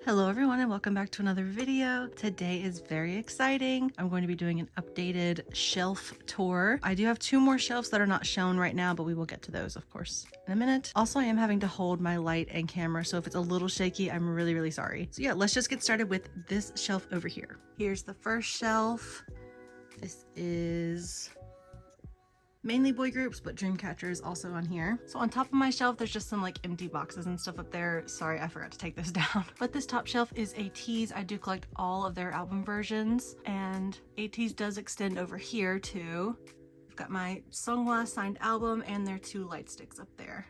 Hello everyone and welcome back to another video. Today is very exciting. I'm going to be doing an updated shelf tour. I do have two more shelves that are not shown right now, but we will get to those of course in a minute. Also, I am having to hold my light and camera, so if it's a little shaky, I'm really sorry. So yeah, let's just get started with this shelf over here. Here's the first shelf. This is mainly boy groups, but Dreamcatcher is also on here. So on top of my shelf, there's just some like empty boxes and stuff up there. Sorry, I forgot to take this down. But this top shelf is ATEEZ. I do collect all of their album versions, and ATEEZ does extend over here too. I've got my Seonghwa signed album and their two light sticks up there.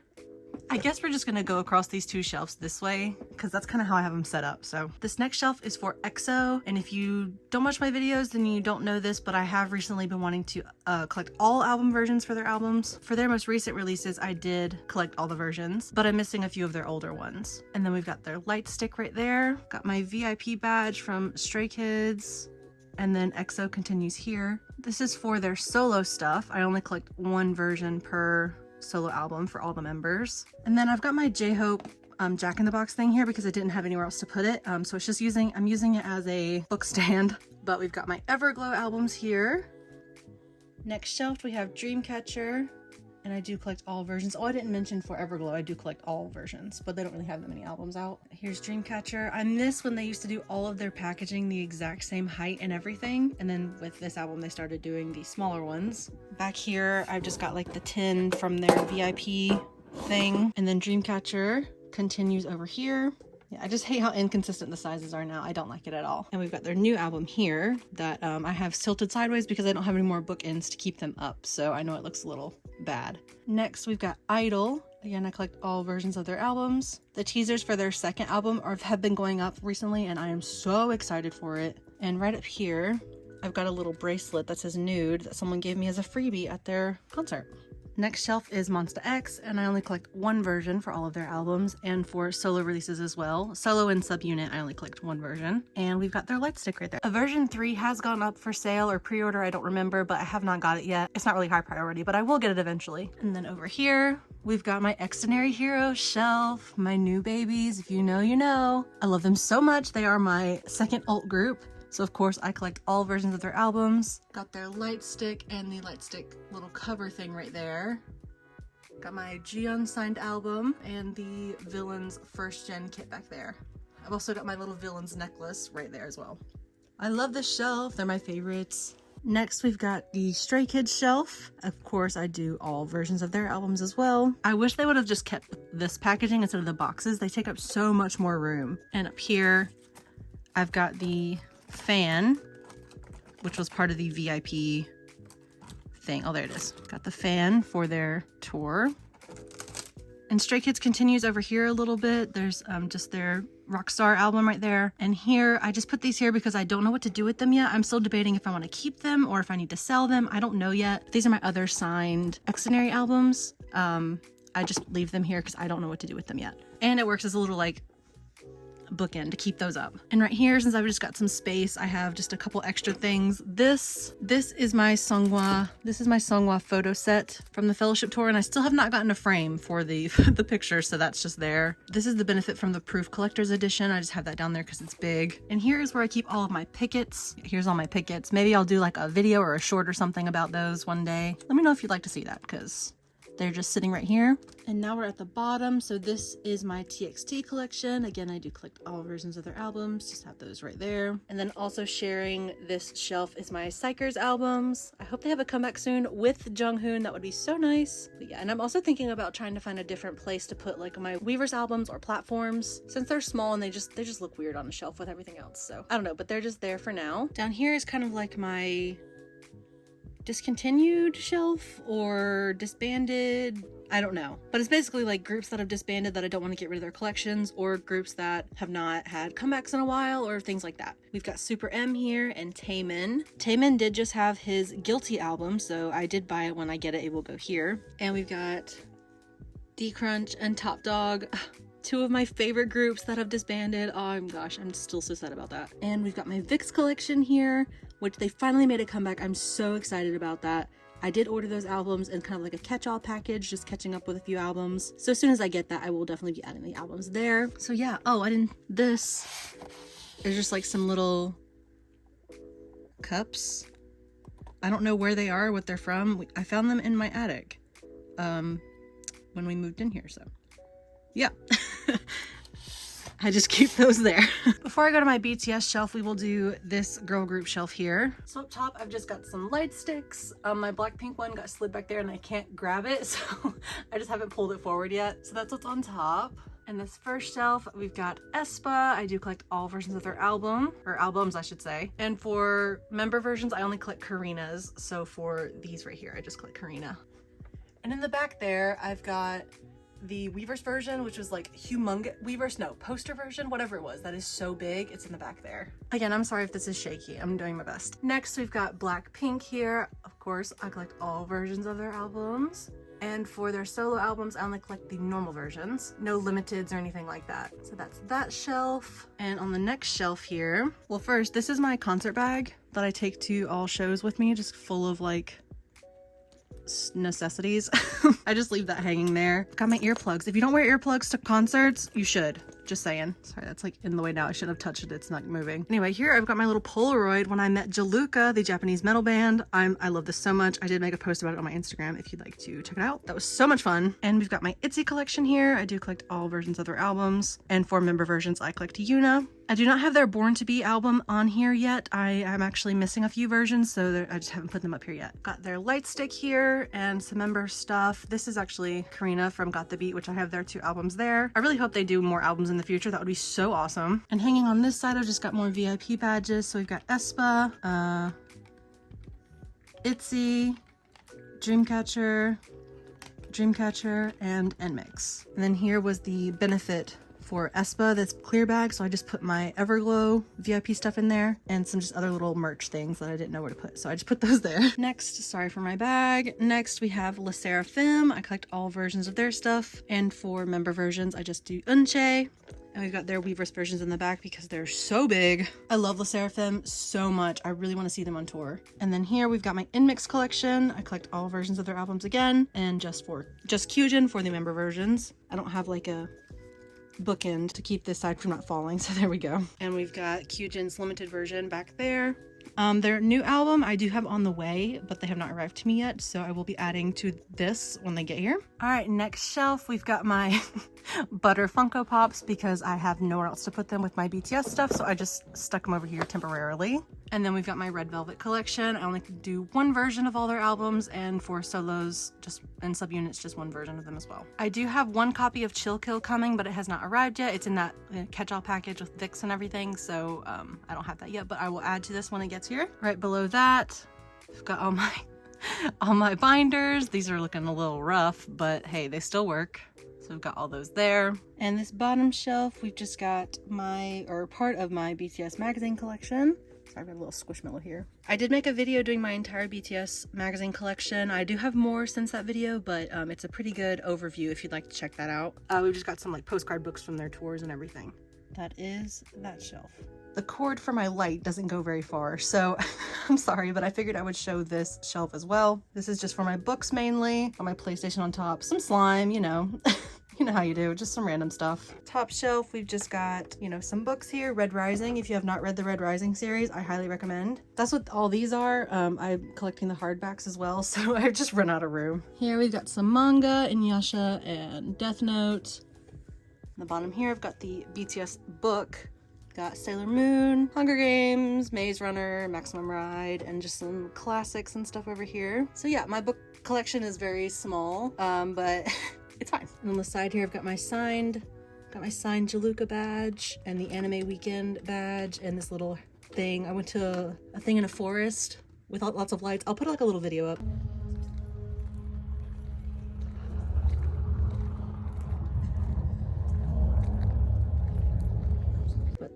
I guess we're just gonna go across these two shelves this way because that's kind of how I have them set up. So this next shelf is for EXO, and if you don't watch my videos then you don't know this, but I have recently been wanting to collect all album versions for their albums. For their most recent releases I did collect all the versions, but I'm missing a few of their older ones. And then we've got their light stick right there. Got my VIP badge from Stray Kids, and then EXO continues here. This is for their solo stuff. I only collect one version per solo album for all the members. And then I've got my J-Hope Jack in the Box thing here because I didn't have anywhere else to put it. So it's just I'm using it as a book stand. But we've got my Everglow albums here. Next shelf we have Dreamcatcher, and I do collect all versions. Oh, I didn't mention for Everglow, I do collect all versions, but they don't really have that many albums out. Here's Dreamcatcher. I miss when they used to do all of their packaging the exact same height and everything. And then with this album, they started doing the smaller ones. Back here, I've just got like the tin from their VIP thing. And then Dreamcatcher continues over here. Yeah, I just hate how inconsistent the sizes are now. I don't like it at all. And we've got their new album here that I have tilted sideways because I don't have any more bookends to keep them up. So I know it looks a little bad. Next, we've got Idol. Again, I collect all versions of their albums. The teasers for their second album have been going up recently, and I am so excited for it. And right up here, I've got a little bracelet that says Nude that someone gave me as a freebie at their concert. Next shelf is Monsta X, and I only collect one version for all of their albums and for solo releases as well. Solo and subunit, I only collect one version. And we've got their light stick right there. A version 3 has gone up for sale or pre-order, I don't remember, but I have not got it yet. It's not really high priority, but I will get it eventually. And then over here, we've got my Extraordinary Heroes shelf, my new babies. If you know, you know. I love them so much. They are my second alt group. So of course I collect all versions of their albums. Got their light stick and the light stick little cover thing right there. Got my Jiyeon signed album and the Villains first gen kit back there. I've also got my little Villains necklace right there as well. I love this shelf, they're my favorites. Next we've got the Stray Kids shelf. Of course I do all versions of their albums as well. I wish they would have just kept this packaging instead of the boxes. They take up so much more room. And up here I've got the fan, which was part of the VIP thing. Oh, there it is. Got the fan for their tour. And Stray Kids continues over here a little bit. There's just their Rockstar album right there. And here, I just put these here because I don't know what to do with them yet. I'm still debating if I want to keep them or if I need to sell them. I don't know yet. These are my other signed Extraordinary albums. I just leave them here because I don't know what to do with them yet. And it works as a little like bookend to keep those up. And right here, since I've just got some space, I have just a couple extra things. This is my Seonghwa photo set from the Fellowship tour, and I still have not gotten a frame for the the picture, so that's just there. This is the benefit from the Proof Collector's Edition. I just have that down there because it's big. And here's where I keep all of my pickets. Here's all my pickets. Maybe I'll do like a video or a short or something about those one day. Let me know if you'd like to see that because they're just sitting right here. And now we're at the bottom. So this is my TXT collection. Again, I do collect all versions of their albums. Just have those right there. And then also sharing this shelf is my Xikers albums. I hope they have a comeback soon with Junghoon. That would be so nice. But yeah, and I'm also thinking about trying to find a different place to put like my Weverse albums or platforms, since they're small and they just look weird on a shelf with everything else. So I don't know, but they're just there for now. Down here is kind of like my discontinued shelf or disbanded, I don't know, but it's basically like groups that have disbanded that I don't want to get rid of their collections, or groups that have not had comebacks in a while, or things like that. We've got Super M here and Taemin. Taemin did just have his Guilty album, so I did buy it. When I get it, it will go here. And we've got D-Crunch and Top Dog, two of my favorite groups that have disbanded. Oh gosh, I'm still so sad about that. And we've got my VIX collection here, which they finally made a comeback. I'm so excited about that. I did order those albums in kind of like a catch-all package, just catching up with a few albums. So as soon as I get that, I will definitely be adding the albums there. So yeah, oh, this is just like some little cups. I don't know where they are, what they're from. I found them in my attic when we moved in here, so yeah. I just keep those there. Before I go to my BTS shelf, we will do this girl group shelf here. So up top, I've just got some light sticks. My Blackpink one got slid back there and I can't grab it, so I just haven't pulled it forward yet. So that's what's on top. And this first shelf, we've got aespa. I do collect all versions of their album, or albums, I should say. And for member versions, I only collect Karina's. So for these right here, I just collect Karina. And in the back there, I've got the Weverse version, which was like humongous, Weverse, no, poster version, whatever it was. That is so big. It's in the back there. Again, I'm sorry if this is shaky. I'm doing my best. Next, we've got Blackpink here. Of course, I collect all versions of their albums. And for their solo albums, I only collect the normal versions. No limiteds or anything like that. So that's that shelf. And on the next shelf here, well, first, this is my concert bag that I take to all shows with me, just full of like necessities. I just leave that hanging there. Got my earplugs. If you don't wear earplugs to concerts, you should. Just saying. Sorry, that's like in the way now. I shouldn't have touched it. It's not moving. Anyway, here I've got my little Polaroid when I met Jaluka, the Japanese metal band. I love this so much. I did make a post about it on my Instagram if you'd like to check it out. That was so much fun. And we've got my ITZY collection here. I do collect all versions of their albums. And for member versions, I collect Yuna. I do not have their Born to Be album on here yet. I'm actually missing a few versions, so I just haven't put them up here yet. Got their light stick here and some member stuff. This is actually Karina from Got the Beat, which I have their 2 albums there. I really hope they do more albums in the future. That would be so awesome. And hanging on this side, I've just got more VIP badges. So we've got aespa, ITZY, Dreamcatcher, and NMIX. And then here was the benefit for aespa, that's clear bag, so I just put my Everglow VIP stuff in there and some just other little merch things that I didn't know where to put, so I just put those there. Next, sorry for my bag, next we have Le Sserafim. I collect all versions of their stuff, and for member versions I just do Unche. And we've got their Weverse versions in the back because they're so big. I love Le Sserafim so much. I really want to see them on tour. And then here we've got my NMIX collection. I collect all versions of their albums again, and just Kyujin for the member versions. I don't have like a bookend to keep this side from not falling, so there we go. And we've got Kyujin's limited version back there. Their new album I do have on the way, but they have not arrived to me yet, so I will be adding to this when they get here. All right, next shelf, we've got my Butter Funko Pops because I have nowhere else to put them with my BTS stuff, so I just stuck them over here temporarily. And then we've got my Red Velvet collection. I only do one version of all their albums, and for solos and subunits, just one version of them as well. I do have one copy of Chill Kill coming, but it has not arrived yet. It's in that catch-all package with Vicks and everything, so I don't have that yet, but I will add to this when it gets here. Right below that, I've got all my binders. These are looking a little rough, but hey, they still work. So we've got all those there. And this bottom shelf, we've just got part of my BTS Magazine Collection. Sorry, I've got a little squishmallow here. I did make a video doing my entire BTS Magazine Collection. I do have more since that video, but it's a pretty good overview if you'd like to check that out. We've just got some like postcard books from their tours and everything. That is that shelf. The cord for my light doesn't go very far, so I'm sorry, but I figured I would show this shelf as well. This is just for my books mainly, on my PlayStation on top, some slime, you know. You know how you do, just some random stuff. Top shelf, we've just got, you know, some books here. Red Rising, if you have not read the Red Rising series, I highly recommend. That's what all these are. I'm collecting the hardbacks as well, so I've just run out of room. Here we've got some manga, Inuyasha and Death Note. On the bottom here, I've got the BTS book. Got Sailor Moon, Hunger Games, Maze Runner, Maximum Ride, and just some classics and stuff over here. So yeah, my book collection is very small, but it's fine. And on the side here, I've got my signed Jaluka badge and the Anime Weekend badge and this little thing. I went to a thing in a forest with lots of lights. I'll put like a little video up.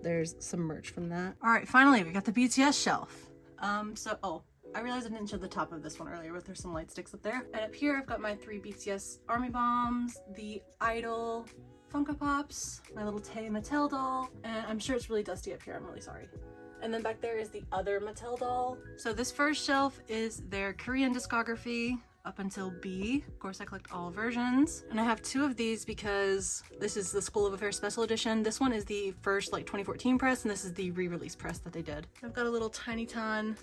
There's some merch from that. All right, finally, we got the BTS shelf. I realized I didn't show the top of this one earlier, but there's some light sticks up there. And up here, I've got my 3 BTS Army Bombs, the Idol Funko Pops, my little Tay Mattel doll, and I'm sure it's really dusty up here, I'm really sorry. And then back there is the other Mattel doll. So this first shelf is their Korean discography up until B. Of course, I collect all versions. And I have two of these because this is the School of Affairs Special Edition. This one is the first like 2014 press, and this is the re-release press that they did. I've got a little Tiny Ton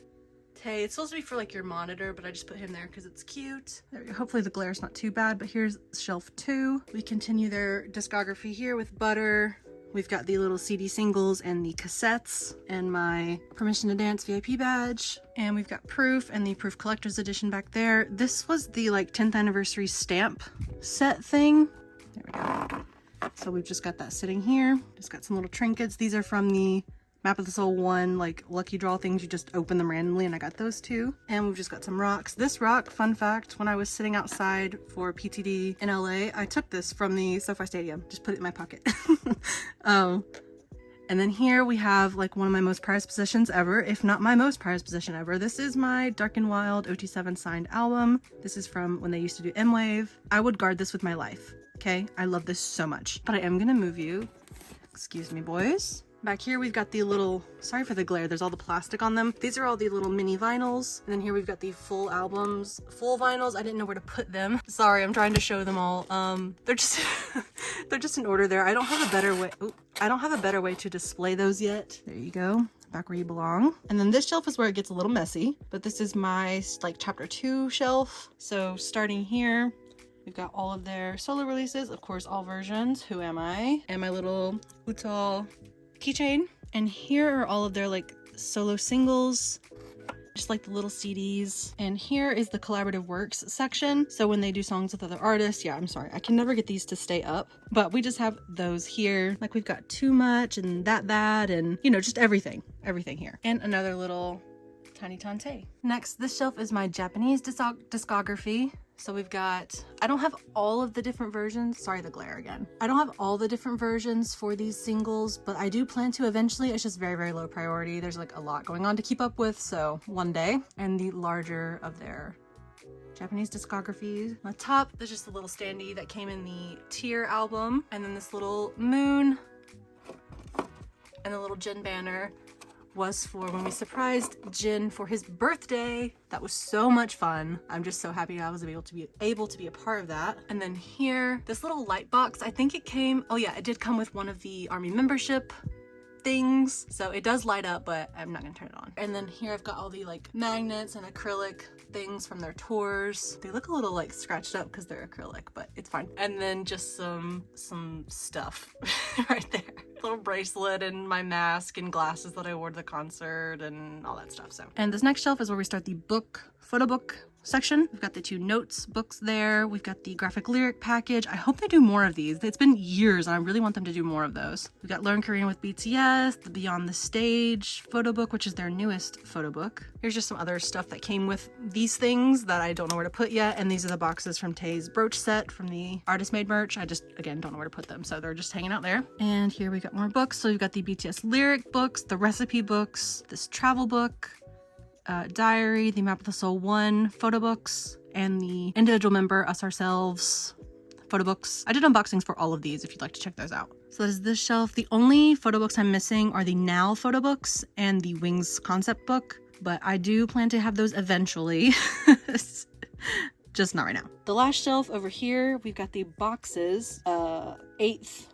Tay. It's supposed to be for like your monitor, but I just put him there because it's cute. There we go. Hopefully the glare's not too bad, but here's shelf 2. We continue their discography here with Butter. We've got the little CD singles and the cassettes and my Permission to Dance VIP badge. And we've got Proof and the Proof Collector's Edition back there. This was the like 10th anniversary stamp set thing. There we go. So we've just got that sitting here. Just got some little trinkets. These are from the Map of the Soul 1, like lucky draw things. You just open them randomly, and I got those too. And we've just got some rocks. This rock, fun fact, when I was sitting outside for PTD in LA, I took this from the SoFi Stadium. Just put it in my pocket. And then here we have like one of my most prized possessions ever, if not my most prized possession ever. This is my Dark and Wild OT7 signed album. This is from when they used to do M-Wave. I would guard this with my life, okay? I love this so much. But I am gonna move you. Excuse me, boys. Back here we've got the little, sorry for the glare, there's all the plastic on them. These are all the little mini vinyls. And then here we've got the full albums, full vinyls. I didn't know where to put them. Sorry, I'm trying to show them all. They're just they're just in order there. I don't have a better way. Ooh, I don't have a better way to display those yet. There you go. Back where you belong. And then this shelf is where it gets a little messy, but this is my like chapter 2 shelf. So starting here, we've got all of their solo releases, of course, all versions. Who Am I? And my little Utal keychain. And here are all of their like solo singles, just like the little CDs. And here is the collaborative works section. So when they do songs with other artists, yeah, I'm sorry, I can never get these to stay up, but we just have those here. Like we've got Too Much and that, and you know, just everything here. And another little Tiny Tante. Next, this shelf is my Japanese discography. So we've got, I don't have all of the different versions. Sorry, the glare again. I don't have all the different versions for these singles, but I do plan to eventually. It's just very, very low priority. There's like a lot going on to keep up with, so one day. And the larger of their Japanese discographies. On the top, there's just a little standee that came in the Tear album. And then this little moon and the little Jin banner was for when we surprised Jin for his birthday. That was so much fun. I'm just so happy I was able to be a part of that. And then here, this little light box, I think it came, oh yeah, it did come with one of the army membership things. So it does light up, but I'm not gonna turn it on. And then here I've got all the like magnets and acrylic things from their tours. They look a little like scratched up because they're acrylic, but it's fine. And then just some stuff right there. Little bracelet and my mask and glasses that I wore to the concert and all that stuff. So, and this next shelf is where we start the photo book section. We've got the 2 notes books there. We've got the graphic lyric package. I hope they do more of these. It's been years and I really want them to do more of those. We've got Learn Korean with BTS, the Beyond the Stage photo book, which is their newest photo book. Here's just some other stuff that came with these things that I don't know where to put yet. And these are the boxes from Tay's brooch set from the Artist Made merch. I just, again, don't know where to put them. So they're just hanging out there. And here we got more books. So we've got the BTS lyric books, the recipe books, this travel book, diary, the Map of the Soul 1 photo books, and the individual member Us Ourselves photo books. I did unboxings for all of these if you'd like to check those out. So that is this shelf. The only photo books I'm missing are the Now photo books and the Wings concept book, but I do plan to have those eventually. Just not right now. The last shelf over here, we've got the boxes, 8th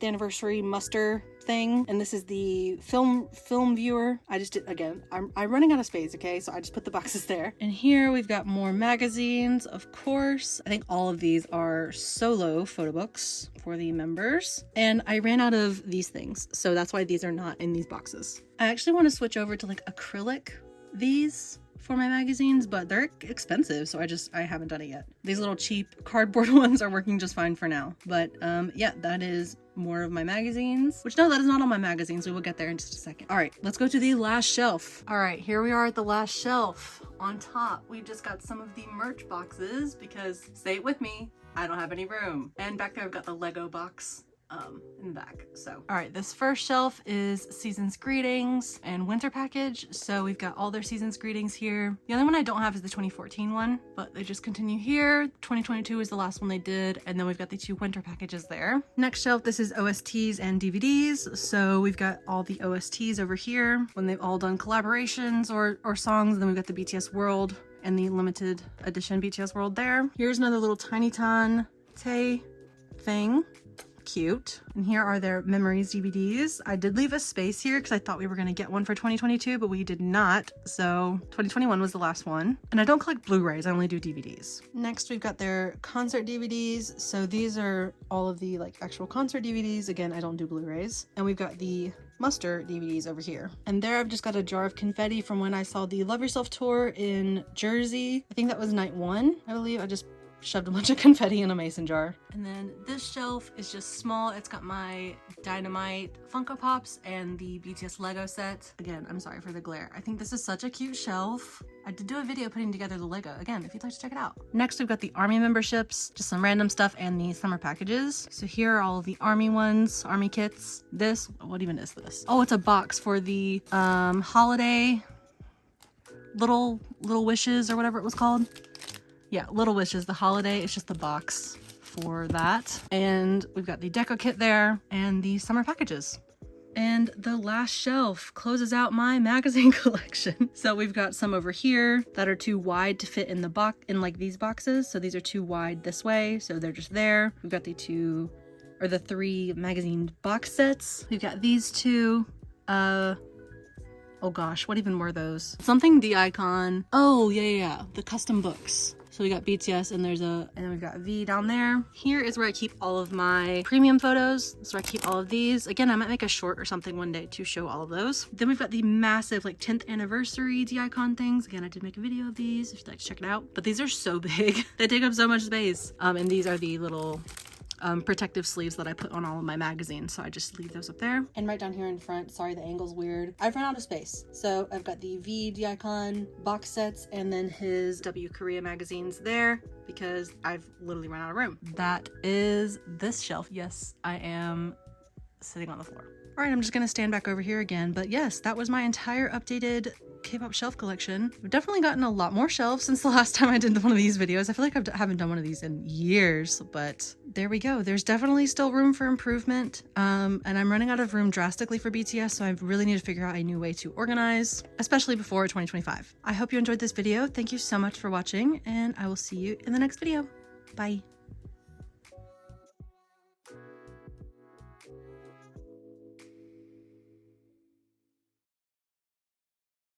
anniversary muster thing, and this is the film viewer. I just did, again, I'm running out of space, okay, so I just put the boxes there. And here we've got more magazines, of course. I think all of these are solo photo books for the members, and I ran out of these things, so that's why these are not in these boxes. I actually want to switch over to like acrylic these for my magazines, but they're expensive, so I haven't done it yet. These little cheap cardboard ones are working just fine for now. But yeah, that is more of my magazines, which no, that is not all my magazines. We will get there in just a second. All right, let's go to the last shelf. All right, here we are at the last shelf. On top, we've just got some of the merch boxes because, say it with me, I don't have any room. And back there I've got the Lego box in the back. So, all right, this first shelf is Season's Greetings and Winter Package. So we've got all their Season's Greetings here. The only one I don't have is the 2014 one, but they just continue here. 2022 is the last one they did, and then we've got the 2 winter packages there. Next shelf, this is OSTs and DVDs. So we've got all the OSTs over here when they've all done collaborations or songs. And then we've got the BTS World and the limited edition BTS World there. Here's another little Tiny Tan Tay thing. Cute. And here are their Memories DVDs. I did leave a space here because I thought we were going to get one for 2022, but we did not. So 2021 was the last one. And I don't collect Blu-rays, I only do DVDs. Next, we've got their concert DVDs. So these are all of the like actual concert DVDs. Again, I don't do Blu-rays. And we've got the Muster DVDs over here. And there I've just got a jar of confetti from when I saw the Love Yourself tour in Jersey. I think that was night 1, I believe. I just shoved a bunch of confetti in a mason jar. And then this shelf is just small. It's got my Dynamite Funko Pops and the BTS Lego set. Again, I'm sorry for the glare. I think this is such a cute shelf. I did do a video putting together the Lego, again, if you'd like to check it out. Next, we've got the ARMY memberships, just some random stuff, and the summer packages. So here are all of the ARMY ones, ARMY kits. This, what even is this? Oh, it's a box for the holiday little wishes or whatever it was called. Yeah, Little Wishes, the holiday. It's just the box for that. And we've got the deco kit there and the summer packages. And the last shelf closes out my magazine collection. So we've got some over here that are too wide to fit in the box, in like these boxes. So these are too wide this way, so they're just there. We've got the 3 magazine box sets. We've got these 2. Oh gosh, what even were those? Something the icon. Oh yeah, the custom books. So we got BTS and then we've got V down there. Here is where I keep all of my premium photos. So I keep all of these. Again, I might make a short or something one day to show all of those. Then we've got the massive like 10th anniversary D-icon things. Again, I did make a video of these if you'd like to check it out. But these are so big. They take up so much space. And these are the little protective sleeves that I put on all of my magazines, so I just leave those up there. And right down here in front, sorry the angle's weird, I've run out of space, so I've got the V D-icon box sets and then his W Korea magazines there because I've literally run out of room. That is this shelf. Yes, I am sitting on the floor. All right, I'm just gonna stand back over here again, but yes, that was my entire updated K-pop shelf collection. I've definitely gotten a lot more shelves since the last time I did one of these videos. I feel like I haven't done one of these in years, but there we go. There's definitely still room for improvement. And I'm running out of room drastically for BTS, so I really need to figure out a new way to organize, especially before 2025. I hope you enjoyed this video. Thank you so much for watching, and I will see you in the next video. Bye.